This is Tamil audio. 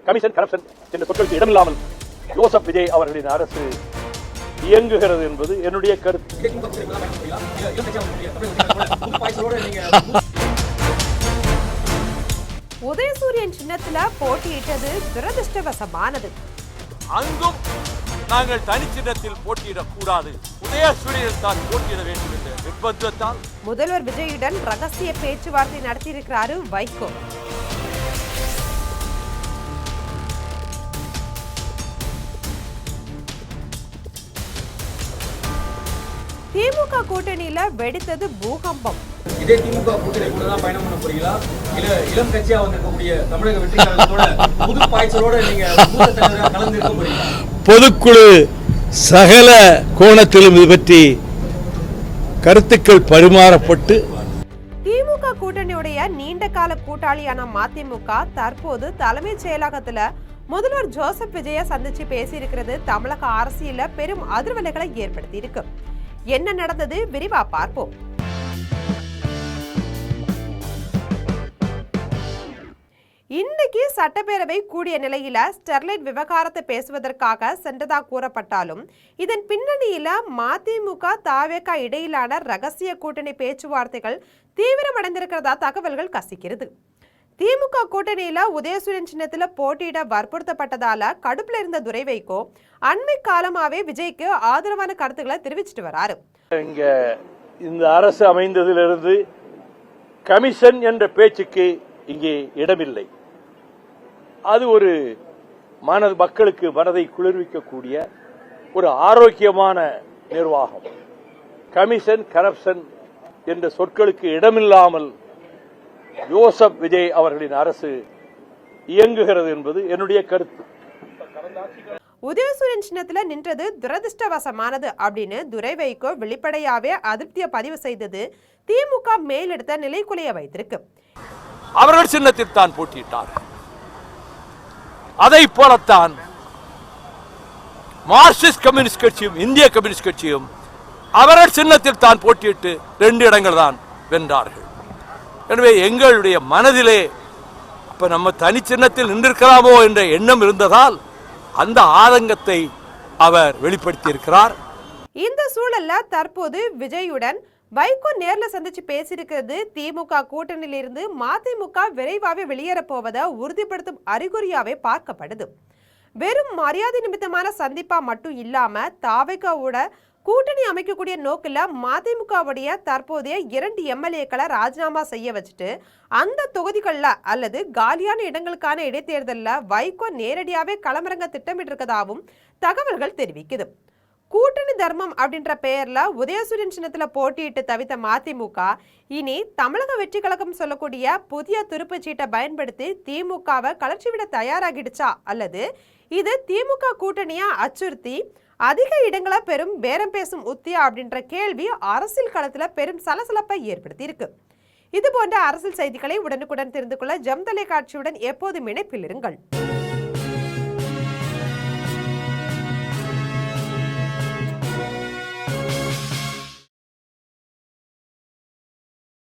கமிஷன் கரப்ஷன் என்ற சொற்களுக்கு இடமில்லாமல் ஜோசப் விஜய் அவர்களின் அரசு இயங்குகிறது என்பது என்னுடைய கருத்து. உதயசூரியன் சின்னத்துல போட்டியிட்டது துரதிருஷ்டவசமானது. அங்கும் நாங்கள் தனி சின்னத்தில் போட்டியிடக்கூடாது, உதயசூரியன் தான் போட்டியிட வேண்டும் என்ற நிர்பந்தத்தால் முதல்வர் விஜயுடன் ரகசிய பேச்சுவார்த்தை நடத்தியிருக்கிறாரு வைகோ. திமுக கூட்டணியில வெடித்தது பூகம்பம். இதே திமுக கூட்டணி கூட தான் பயணம் பண்ண போறீங்களா, இல்ல இளம் கட்சியா வந்திருக்கக்கூடிய தமிழக வெற்றியாளர்களோட புது பாய்ச்சலோட நீங்க கலந்து இருக்க போறீங்களா? பொதுக்குழு சகல கோணத்திலும் இது பற்றி கருத்துக்கள் பரிமாறப்பட்டு திமுக கூட்டணியுடைய நீண்ட கால கூட்டாளியான மதிமுக தற்போது தலைமைச் செயலகத்துல முதல்வர் ஜோசப் விஜய சந்திச்சு பேசியிருக்கிறது தமிழக அரசியல பெரும் அதிர்வலைகளை ஏற்படுத்தி இருக்கு. என்ன நடந்தது விரிவா பார்ப்போம். இன்னைக்கு சட்டப்பேரவை கூடிய நிலையில ஸ்டெர்லைட் விவகாரத்தை பேசுவதற்காக சென்றதா கூறப்பட்டாலும் இதன் பின்னணியில மதிமுக தவேக இடையிலான ரகசிய கூட்டணி பேச்சுவார்த்தைகள் தீவிரமடைந்திருக்கிறதா தகவல்கள் கசிக்கிறது. திமுக கூட்டணியில உதயசூரியன் சின்னத்துல போட்டியிட வற்புறுத்தப்பட்டதால கடுப்புல இருந்த துரை வைகோ அண்மை காலமாவே விஜய்க்கு ஆதரவான கருத்துக்களை தெரிவிச்சிட்டு வராரு. இங்க இந்த அரசு அமைந்ததிலிருந்து கமிஷன் என்ற பேச்சுக்கு இங்கே இடமில்லை. அது ஒரு மக்களுக்கு மனதை குளிர்விக்கக்கூடிய ஒரு ஆரோக்கியமான நிர்வாகம். கமிஷன் கரப்ஷன் என்ற சொற்களுக்கு இடமில்லாமல் ஜோசப் விஜய் அவர்களின் அரசு இயங்குகிறது என்பது என்னுடைய கருத்து. உதயசூரியன் சின்னத்துல நின்றது துரதிருஷ்டவசமானது அப்படின்னு துரை வைகோ வெளிப்படையாவே அதிருப்தியை பதிவு செய்தது திமுக மேலெடுத்த நிலைக்குலைய வைத்திருக்கு. அவர்கள் சின்னத்தில் தான் போட்டியிட்டார். அதை போலத்தான் மார்க்சிஸ்ட் கம்யூனிஸ்ட் கட்சியும் இந்திய கம்யூனிஸ்ட் கட்சியும் அவர்கள் சின்னத்தில் தான் போட்டியிட்டு 2 இடங்கள் தான் வென்றார்கள். எனவே எங்களுடைய மனதிலே இப்ப நம்ம தனி சின்னத்தில் நின்றிருக்கலாமோ என்ற எண்ணம் இருந்ததால் அந்த ஆதங்கத்தை அவர் வெளிப்படுத்தி இருக்கிறார். இந்த சூழல்ல தற்போது விஜயுடன் வைகோ நேர்ல சந்திச்சு பேசியிருக்கிறது திமுக கூட்டணியிலிருந்து மதிமுக விரைவாக வெளியேற போவதை உறுதிப்படுத்தும் அறிகுறியாவே பார்க்கப்படுது. வெறும் மரியாதை நிமித்தமான சந்திப்பா மட்டும் இல்லாம தவேகவோட கூட்டணி அமைக்கக்கூடிய நோக்கில மதிமுகவுடைய தற்போதைய 2 எம்எல்ஏக்களை ராஜினாமா செய்ய வச்சுட்டு அந்த தொகுதிகளில் அல்லது காலியான இடங்களுக்கான இடைத்தேர்தலில் வைகோ நேரடியாவே களமிறங்க திட்டமிட்டு இருக்கதாகவும் தகவல்கள் தெரிவிக்குது. கூட்டணி தர்மம் அப்படின்ற பெயர்ல உதயசூரியன் சின்னத்துல போட்டியிட்டு தவித்த மதிமுக இனி தமிழக வெற்றி கழகம் சொல்லக்கூடிய புதிய துருப்பு சீட்டை பயன்படுத்தி திமுகவை கலர்ச்சி விட தயாராகிடுச்சா அல்லது இது திமுக கூட்டணியா அச்சுறுத்தி அதிக இடங்களை பெரும் பேரம் பேசும் உத்தியா அப்படின்ற கேள்வி அரசியல் களத்துல பெரும் சலசலப்பை ஏற்படுத்தி இருக்கு. இது போன்ற அரசியல் செய்திகளை உடனுக்குடன் தெரிந்து கொள்ள ஜெம் தொலைக்காட்சியுடன் எப்போதும் இணைப்பில் இருங்கள்.